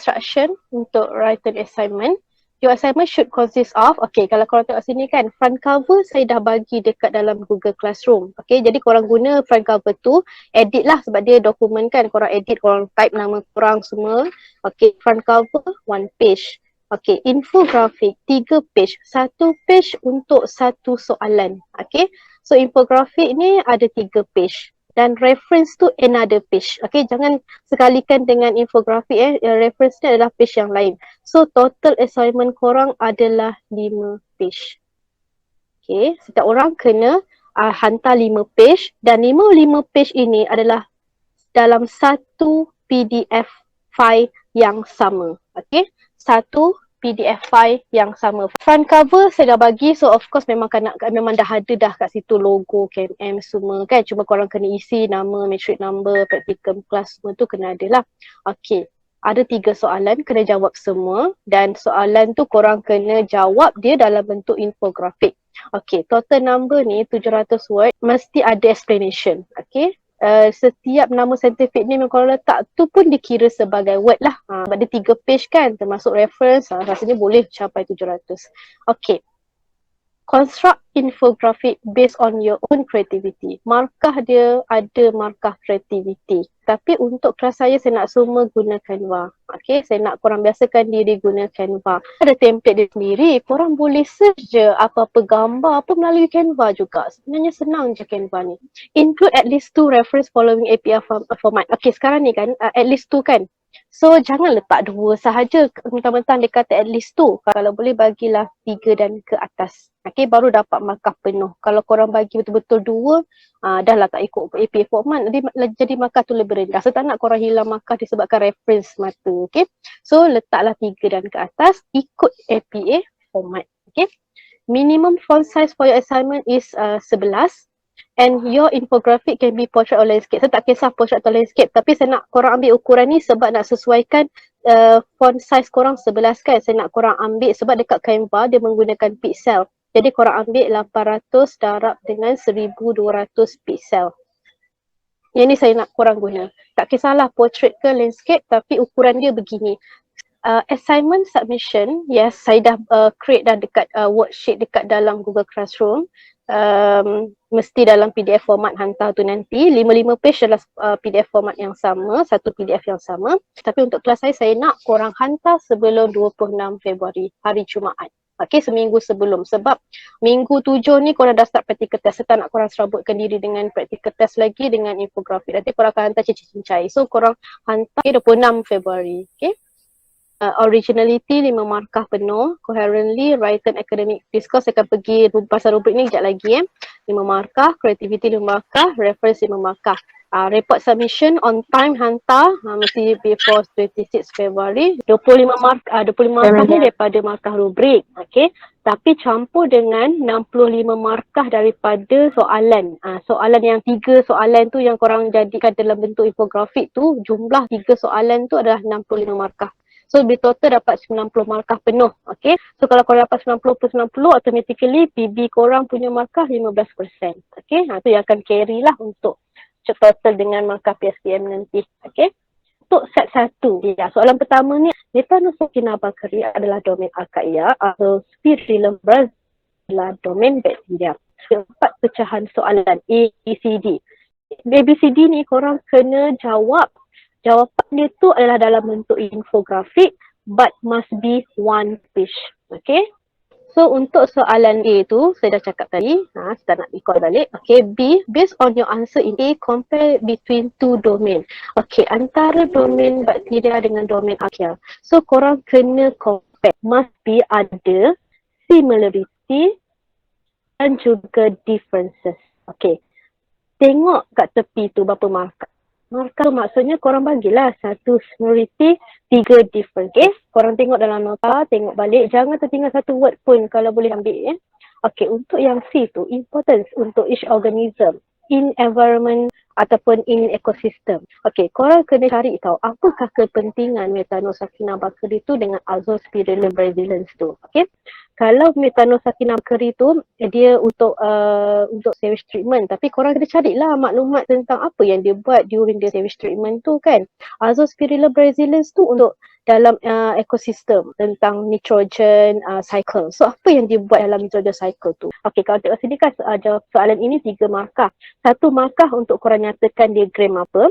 instruction untuk written assignment. Your assignment should consist of, okay, kalau korang tengok sini kan, front cover saya dah bagi dekat dalam Google Classroom. Okay, jadi korang guna front cover tu, edit lah sebab dia dokumen kan, korang edit, korang type nama korang semua. Okay, front cover, 1 page. Okay, infografik, 3 page. 1 page untuk 1 soalan. Okay, so infografik ni ada 3 page. Dan reference tu another page. Okay, jangan sekalikan dengan infografik reference ni adalah page yang lain. So total assignment korang adalah 5 page. Okay, setiap orang kena hantar 5 page dan 5 page ini adalah dalam satu PDF file yang sama. Okay, satu PDF file yang sama. Front cover saya dah bagi, so of course memang dah ada dah kat situ logo, KMM semua kan. Cuma korang kena isi nama, matric number, practicum class semua tu kena ada lah. Okay, ada 3 soalan, kena jawab semua dan soalan tu korang kena jawab dia dalam bentuk infografik. Okay, total number ni 700 word, mesti ada explanation. Okay, setiap nama scientific name yang korang letak tu pun dikira sebagai word lah. Sebab dia 3 page kan, termasuk reference, rasanya boleh capai 700. Okay. Construct infographic based on your own creativity. Markah dia ada markah creativity. Tapi untuk kelas saya nak semua guna Canva. Okay, saya nak korang biasakan diri guna Canva. Ada template dia sendiri. Korang boleh search je apa-apa gambar apa melalui Canva juga. Sebenarnya senang je Canva ni. Include at least 2 reference following API format. Okay, sekarang ni kan at least 2 kan. So jangan letak 2 sahaja, mentang-mentang dia kata at least 2. Kalau boleh bagilah 3 dan ke atas. Okay, baru dapat markah penuh. Kalau korang bagi betul-betul 2, dah lah tak ikut APA format, jadi markah tu lebih rendah. So tak nak korang hilang markah disebabkan reference mata. Okay, so letaklah 3 dan ke atas, ikut APA format. Okay, minimum font size for your assignment is 11. And your infographic can be portrait or landscape. Saya tak kisah portrait atau landscape, tapi saya nak korang ambil ukuran ni sebab nak sesuaikan font size korang 11 kan. Saya nak korang ambil sebab dekat Canva dia menggunakan pixel. Jadi korang ambil 800 darab dengan 1200 pixel. Yang ni saya nak korang guna. Tak kisahlah portrait ke landscape, tapi ukuran dia begini. Assignment submission, yes, saya dah create dah dekat worksheet dekat dalam Google Classroom. Mesti dalam PDF format hantar tu nanti. 55 page adalah PDF format yang sama, satu PDF yang sama. Tapi untuk kelas saya nak korang hantar sebelum 26 Februari, hari Jumaat. Okay, seminggu sebelum. Sebab minggu 7 ni korang dah start practical test. Saya tak nak korang serabutkan diri dengan practical test lagi dengan infografik. Nanti korang akan hantar cincai-cincai. So korang hantar 26 Februari. Okay. Originality 5 markah penuh, coherently, written, academic, discourse akan pergi pasal rubrik ni sekejap lagi 5 markah, creativity 5 markah, reference 5 markah. Report submission on time hantar mesti before 26 February. 25 markah ni daripada markah rubrik. Okay, tapi campur dengan 65 markah daripada soalan. Soalan yang 3 soalan tu yang korang jadikan dalam bentuk infografik tu, jumlah 3 soalan tu adalah 65 markah. So total dapat 90 markah penuh. Okay, so kalau korang dapat 90 per 90, automatically PB korang punya markah 15%. Okay, tu yang akan carry lah untuk total dengan markah PSPM nanti. Okay, untuk set 1, ya, soalan pertama ni, Methanosakinah bakteria adalah domain archaea atau Spirillum adalah domain bakteria. 4 pecahan soalan A, B, C, D. A, B, C, D ni korang kena jawab. Jawapan dia tu adalah dalam bentuk infografik, but must be 1 page. Okay. So untuk soalan A tu, saya dah cakap tadi, saya nak record balik. Okay, B, based on your answer in A, compare between 2 domain. Okay, antara domain bakteria dengan domain archaea. So korang kena compare, must be ada similarity dan juga differences. Okay, tengok kat tepi tu berapa markah. Markah maksudnya korang bagilah 1 similarity, 3 different. Okay, korang tengok dalam nota, tengok balik. Jangan tertinggal 1 word pun kalau boleh ambil. Ya. Okay, untuk yang C tu, importance untuk each organism in environment ataupun in ecosystem. Okay, korang kena cari tahu apakah kepentingan Methanosakinah bakteria tu dengan Azospirillum braziliensis tu. Okay, kalau Methanosakinah bakteria tu dia untuk sewage treatment, tapi korang kena carilah maklumat tentang apa yang dia buat during the sewage treatment tu kan. Azospirillum braziliensis tu untuk dalam ekosistem tentang nitrogen cycle. So apa yang dia buat dalam nitrogen cycle tu? Okey, kalau tengok sini kan ada soalan ini 3 markah. 1 markah untuk korang nyatakan diagram apa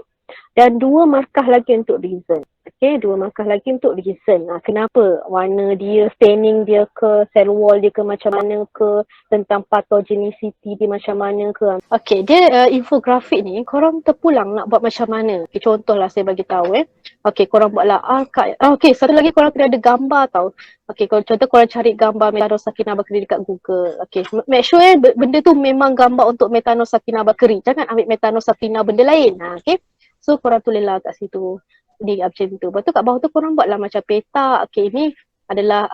dan 2 markah lagi untuk reason. Okey, 2 markah lagi untuk reason. Kenapa? Warna dia, staining dia ke, cell wall dia ke macam mana ke, tentang pathogenicity dia macam mana ke. Okey, dia infografik ni korang terpulang nak buat macam mana. Okay, contohlah saya bagi tahu Okey, korang buatlah okey, satu lagi korang kena ada gambar tau. Okey, kalau contoh korang cari gambar Metanos Sakinah Bakeri dekat Google. Okey, make sure benda tu memang gambar untuk Metanos Sakinah Bakeri. Jangan ambil Metanos Sakinah benda lain. Okey. So korang tulislah kat situ di macam tu. Lepas tu kat bawah tu korang buatlah macam peta. Okey, ini adalah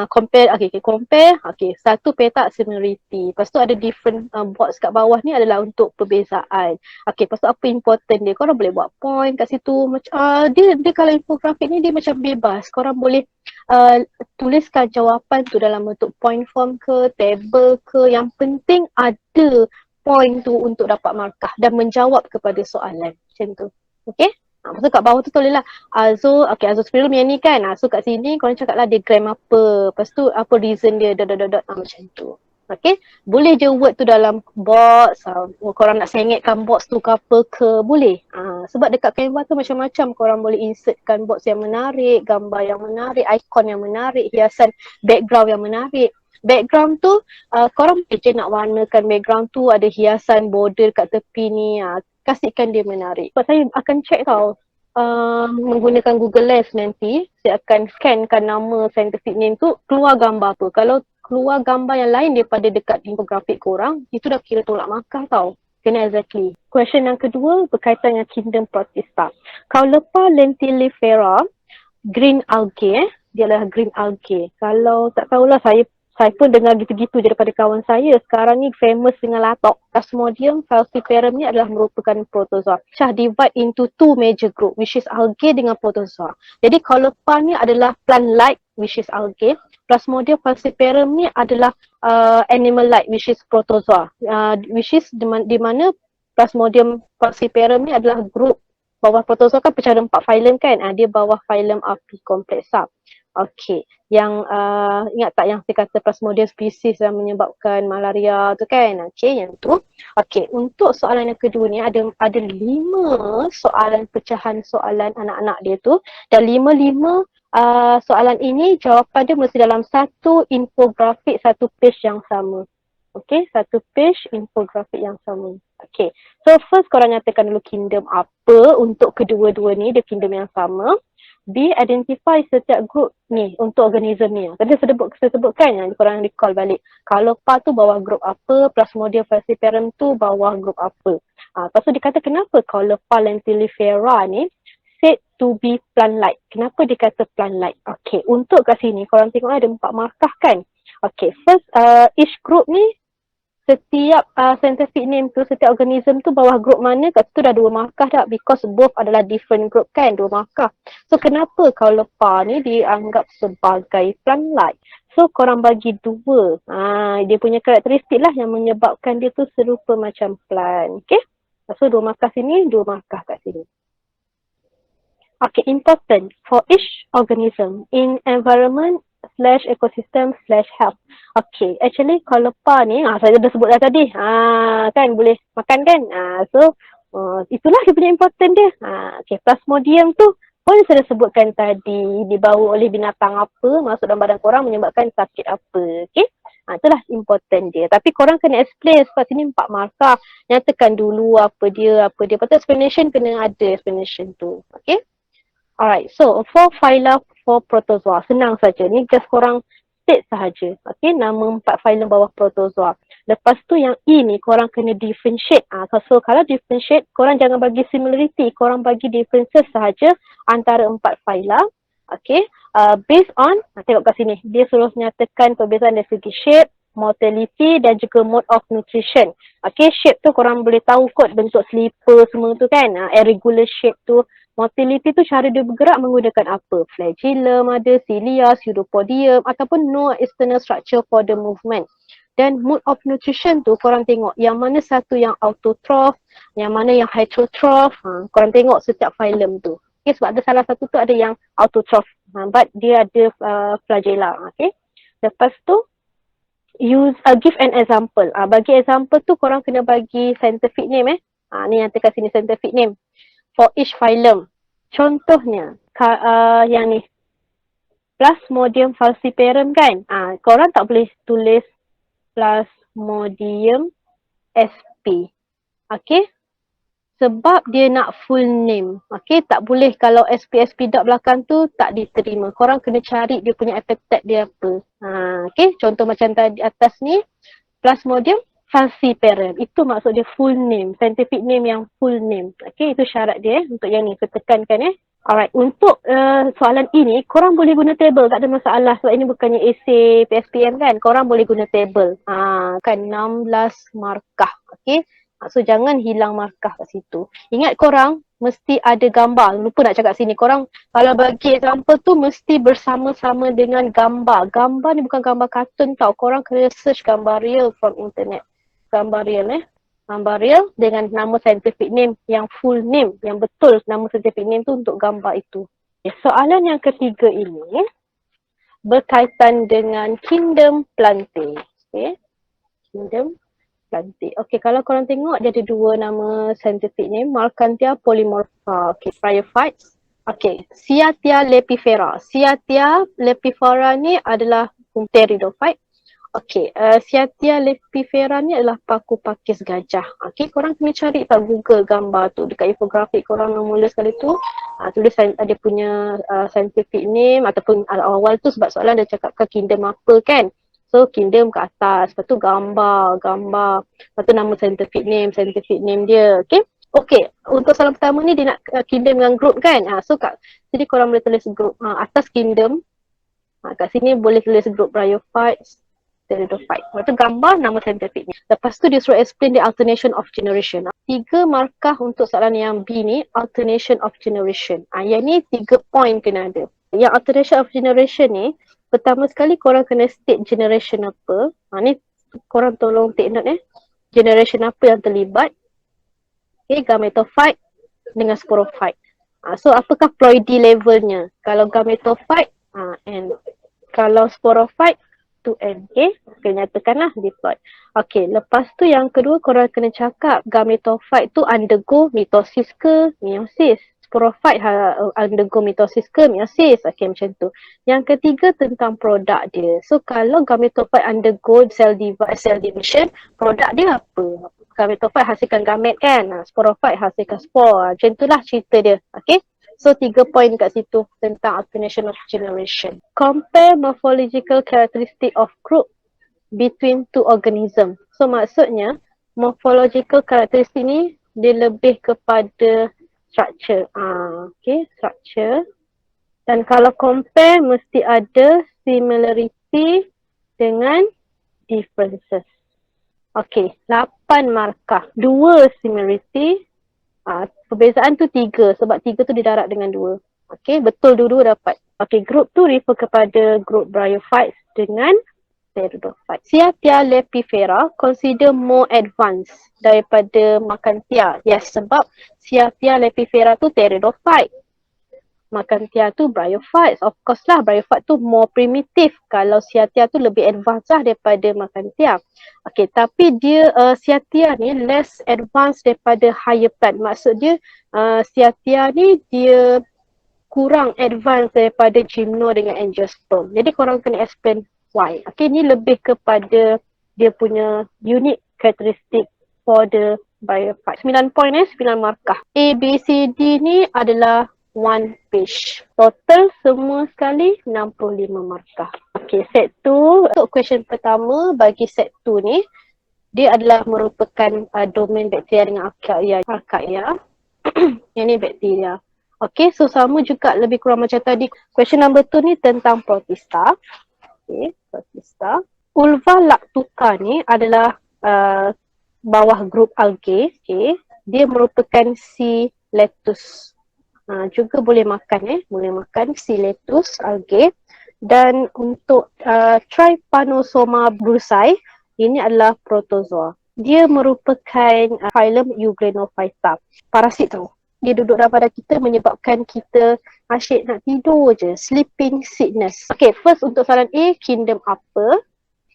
compare. Okay, compare. Okay, satu peta similarity. Lepas tu ada different box kat bawah ni adalah untuk perbezaan. Okay, lepas tu apa important dia? Korang boleh buat point kat situ. Macam dia kalau infografik ni dia macam bebas. Korang boleh tuliskan jawapan tu dalam bentuk point form ke, table ke. Yang penting ada point tu untuk dapat markah dan menjawab kepada soalan. Macam tu. Okay? Lepas tu kat bawah tu tulislah Azul yang ni kan. So kat sini korang cakaplah diagram apa. Lepas tu apa reason dia macam tu. Okay. Boleh je word tu dalam box. Korang nak sengitkan box tu ke apa ke. Boleh. Sebab dekat Canva tu macam-macam. Korang boleh insertkan box yang menarik, gambar yang menarik, ikon yang menarik, hiasan background yang menarik. Background tu korang boleh je nak warnakan background tu, ada hiasan border kat tepi ni. Kasihkan dia menarik. Sebab saya akan check tau menggunakan Google Lens nanti, saya akan scankan nama scientific name tu, keluar gambar tu. Kalau keluar gambar yang lain daripada dekat infografik korang, itu dah kira tolak markah tau. Kena exactly. Question yang kedua berkaitan dengan kingdom protista. Caulepa lentilifera, green algae, dia adalah green algae. Kalau tak tahulah, saya pun dengar gitu-gitu je daripada kawan saya. Sekarang ni famous dengan latok. Plasmodium falciparum ni adalah merupakan protozoa. Syah divide into 2 major group, which is algae dengan protozoa. Jadi Caulepa ni adalah plant-like, which is algae. Plasmodium falciparum ni adalah animal-like, which is protozoa. Which is di mana Plasmodium falciparum ni adalah group. Bawah protozoa kan pecah ada 4 phylum kan. Dia bawah phylum Apicomplexa. Okey, yang ingat tak yang saya kata plasmodium spesies yang menyebabkan malaria tu kan? Okey, yang tu. Okey, untuk soalan yang kedua ni ada 5 soalan pecahan soalan anak-anak dia tu, dan 5 soalan ini jawapan dia mesti dalam satu infografik, satu page yang sama. Okey, satu page infografik yang sama. Okey, so first korang nyatakan dulu kingdom apa untuk kedua-dua ni, dia kingdom yang sama. B, identify setiap group ni untuk organism ni. Tadi saya sebutkan yang korang recall balik. Caulepa tu bawah group apa, Plasmodium falciparum tu bawah group apa. Lepas tu dia kata kenapa Caulepa lentilifera ni said to be plant-like. Kenapa dia kata plant-like? Okay, untuk kat sini korang tengok ada 4 markah kan. Okay, first each group ni, setiap scientific name tu, setiap organism tu bawah group mana, kat situ dah 2 markah dah, because both adalah different group kan, 2 markah. So kenapa Caulepa ni dianggap sebagai plant-like? So korang bagi 2. Dia punya karakteristik lah yang menyebabkan dia tu serupa macam plant. Okay, so 2 markah sini, 2 markah kat sini. Okay, important for each organism in environment /ecosystem/health. Okay, actually Caulepa ni, saya dah sebut dah tadi, kan boleh makan kan. So itulah dia punya important dia. Okay, Plasmodium tu pun saya dah sebutkan tadi, dibawa oleh binatang apa masuk dalam badan korang menyebabkan sakit apa. Okay, itulah important dia. Tapi korang kena explain sebab sini 4 markah. Nyatakan dulu apa dia. Lepas tu explanation kena ada explanation tu. Okay. Alright, so for phyla for protozoa, senang saja. Ni just korang state sahaja. Okay, nama 4 phylum bawah protozoa. Lepas tu yang E ni korang kena differentiate. So kalau differentiate, korang jangan bagi similarity, korang bagi differences sahaja antara 4 phyla. Okay, based on, tengok kat sini, dia suruh nyatakan perbezaan dari segi shape, mortality dan juga mode of nutrition. Okay, shape tu korang boleh tahu kot bentuk slipper semua tu kan. Irregular shape tu. Motility tu cara dia bergerak menggunakan apa? Flagellum ada, cilia, pseudopodium ataupun no external structure for the movement. Dan mode of nutrition tu korang tengok yang mana satu yang autotroph, yang mana yang heterotroph. Korang tengok setiap phylum tu. Okay, sebab ada salah satu tu ada yang autotroph, but dia ada flagella. Okay. Lepas tu give an example. Bagi example tu korang kena bagi scientific name ni yang tekan sini scientific name for each phylum. Contohnya yang ni Plasmodium falciparum kan. Korang tak boleh tulis Plasmodium sp. Okay. Sebab dia nak full name. Okay, tak boleh kalau SP dot belakang tu tak diterima. Korang kena cari dia punya epithet dia apa. Okay, contoh macam tadi atas ni, Plasmodium falciparum. Itu maksud dia full name, scientific name yang full name. Okay, itu syarat dia untuk yang ni. Saya tekankan Alright, untuk soalan ini, korang boleh guna table, tak ada masalah. Sebab ini bukannya essay PSPM kan. Korang boleh guna table. Kan 16 markah. Okay. So jangan hilang markah kat situ. Ingat korang mesti ada gambar. Lupa nak cakap sini. Korang kalau bagi example tu mesti bersama-sama dengan gambar. Gambar ni bukan gambar kartun tau. Korang kena search gambar real from internet. Gambar real Gambar real dengan nama scientific name yang full name. Yang betul nama scientific name tu untuk gambar itu. Soalan yang ketiga ini berkaitan dengan kingdom Plantae. Okay. Kingdom Plantae. Okay, kalau korang tengok dia ada dua nama scientific name, Markhantia polymorpha. Okay, bryophytes. Okay, Cyathea lepifera. Cyathea lepifera ni adalah pteridophyte. Okay, Cyathea lepifera ni adalah paku pakis gajah. Okay, korang kena cari tak Google gambar tu. Dekat infografik korang mula sekali tu, tulis ada punya scientific name ataupun awal tu sebab soalan dia cakap ke kingdom apa kan. So kingdom ke atas, lepas tu gambar, lepas tu nama scientific name dia, okay? Okay, untuk soalan pertama ni dia nak kingdom dengan group kan? Jadi korang boleh tulis group, atas kingdom, kat sini boleh tulis group bryophytes, pteridophyte. Lepas tu gambar nama scientific name. Lepas tu dia suruh explain the alternation of generation. 3 markah untuk soalan yang B ni, alternation of generation. Yang ni 3 point kena ada. Yang alternation of generation ni, pertama sekali korang kena state generation apa. Ni korang tolong take note generation apa yang terlibat. Okay, gametophyte dengan sporophyte. So apakah ploidy levelnya? Kalau gametophyte, N. Kalau sporophyte, 2N. Okay, nyatakanlah diploid. Okay, lepas tu yang kedua korang kena cakap gametophyte tu undergo mitosis ke meiosis. Sporophyte undergo mitosis ke meiosis. Okay, macam tu. Yang ketiga tentang produk dia. So kalau gametophyte undergo cell division, produk dia apa? Gametophyte hasilkan gamet kan? Sporophyte hasilkan spore. Macam itulah cerita dia. Okay. So 3 point kat situ tentang alternation of generation. Compare morphological characteristic of group between two organism. So maksudnya morphological characteristic ni dia lebih kepada structure. Okay, structure. Dan kalau compare mesti ada similarity dengan differences. Okay, 8 markah. 2 similarity. Perbezaan tu 3 sebab 3 tu didarab dengan 2. Okay, betul dua-dua dapat. Okay, group tu refer kepada group bryophytes dengan pteridophytes. Cyathea lepifera consider more advanced daripada Markhantia. Yes, sebab Cyathea lepifera tu pteridophyte. Markhantia tu bryophytes. Of course lah, bryophyte tu more primitive. Kalau Cyathea tu lebih advanced lah daripada Markhantia. Okay, tapi dia Cyathea ni less advanced daripada higher plant. Maksud dia Cyathea ni dia kurang advanced daripada gymno dengan angiosperm. Jadi korang kena explain why. Okay, ni lebih kepada dia punya unique characteristic for the bryophyte. 9 point 9 markah. A, B, C, D ni adalah 1 page. Total semua sekali 65 markah. Okay, set 2. Untuk question pertama bagi set 2 ni, dia adalah merupakan domain bakteria dengan archaea. Yang ni bakteria. Okay, so sama juga lebih kurang macam tadi. Question number 2 ni tentang protista. Okay, protista. Ulva lactuca ni adalah bawah grup algae. Okay, dia merupakan C. lettuce. Juga boleh makan boleh makan C. lettuce, algae. Dan untuk Trypanosoma brucei, ini adalah protozoa. Dia merupakan phylum Eugranophyta. Parasit tau. dia duduk dalam badan kita menyebabkan kita asyik nak tidur je, sleeping sickness. Okay, first untuk soalan A, kingdom apa?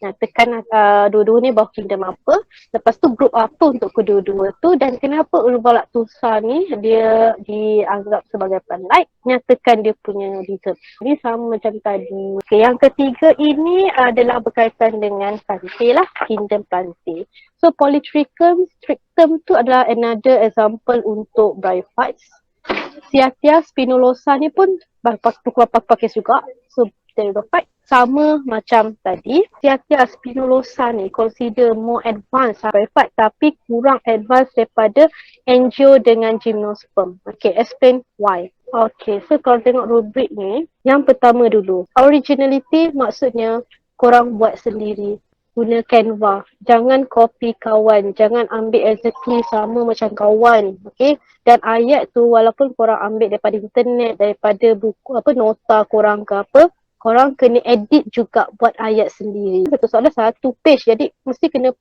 Tekan dua-dua ni bawah kingdom apa. Lepas tu group apa untuk kedua-dua tu, dan kenapa ulva lactosa ni dia dianggap sebagai plant light. Nyatakan dia punya reason. Ini sama macam tadi. Okay, yang ketiga ini adalah berkaitan dengan plantae lah, kingdom plantae. So polytrichum strictum tu adalah another example untuk bryophytes. Cyathea spinulosa ni pun pakai juga. So pteridophyte. Sama macam tadi, Cyathea spinulosa ni consider more advanced bryophyte tapi kurang advanced daripada angio dengan gymnosperm. Okay, explain why. Okay, so kalau tengok rubrik ni, yang pertama dulu, originality maksudnya korang buat sendiri. Guna Canva. Jangan copy kawan. Jangan ambil exactly sama macam kawan. Okay. Dan ayat tu walaupun korang ambil daripada internet, daripada buku, nota korang ke apa, korang kena edit juga buat ayat sendiri. Satu soalan satu page. Jadi mesti kena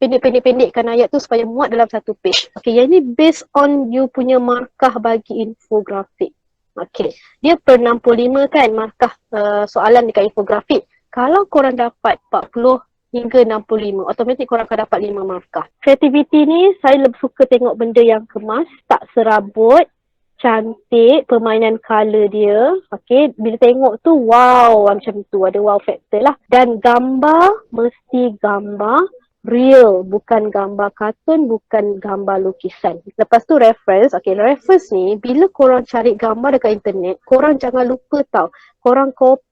pendek-pendekkan ayat tu supaya muat dalam satu page. Okay. Yang ni based on you punya markah bagi infografik. Okay. Dia per 65 kan markah soalan dekat infografik. Kalau korang dapat 40 hingga 65, automatik korang akan dapat 5 markah. Kreativiti ni saya lebih suka tengok benda yang kemas, tak serabut, cantik, permainan colour dia. Okay, bila tengok tu wow, macam tu, ada wow factor lah. Dan gambar, mesti gambar real, bukan gambar kartun, bukan gambar lukisan. Lepas tu reference, okay, reference ni bila korang cari gambar dekat internet, korang jangan lupa tau, korang copy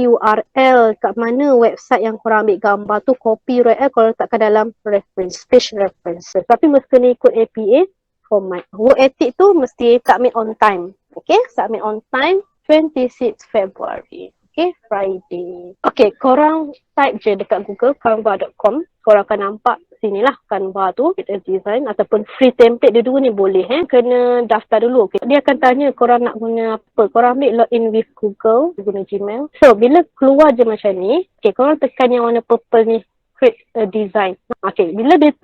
URL kat mana website yang korang ambil gambar tu, copy URL korang letakkan dalam reference, page reference. Tapi mesti kena ikut APA format. Work ethic tu mesti submit on time. Okay, submit on time 26 February. Okay, Friday. Okay, korang type je dekat Google canva.com. Korang akan nampak sinilah Canva tu, kita design ataupun free template, dia dua ni boleh. Kena daftar dulu. Okay. Dia akan tanya korang nak guna apa. Korang ambil login with Google, guna Gmail. So, bila keluar je macam ni, okay, korang tekan yang warna purple ni, create a design. Okay, bila dia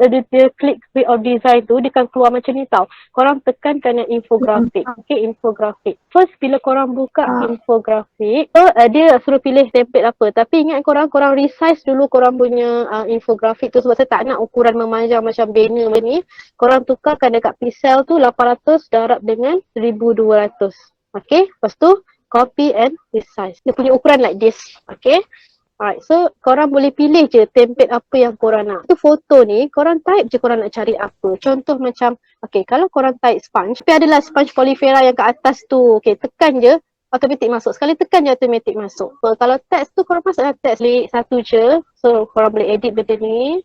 klik create a design tu, dia akan keluar macam ni tau. Korang tekan kena infografik. Okay, infografik. First, bila korang buka infografik, dia suruh pilih template apa. Tapi ingat korang resize dulu korang punya infografik tu, sebab saya tak nak ukuran memanjang macam banner ni. Korang tukarkan dekat pixel tu 800 darab dengan 1200. Okay, lepas tu copy and resize. Dia punya ukuran like this. Okay. Alright, so korang boleh pilih je template apa yang korang nak. Tu foto ni, korang type je korang nak cari apa. Contoh macam, okay, kalau korang type sponge, tapi adalah sponge polyfera yang kat atas tu. Okay, tekan je, automatik masuk. Sekali tekan je, automatik masuk. So, kalau teks tu, korang masuklah teks satu je. So, korang boleh edit benda ni.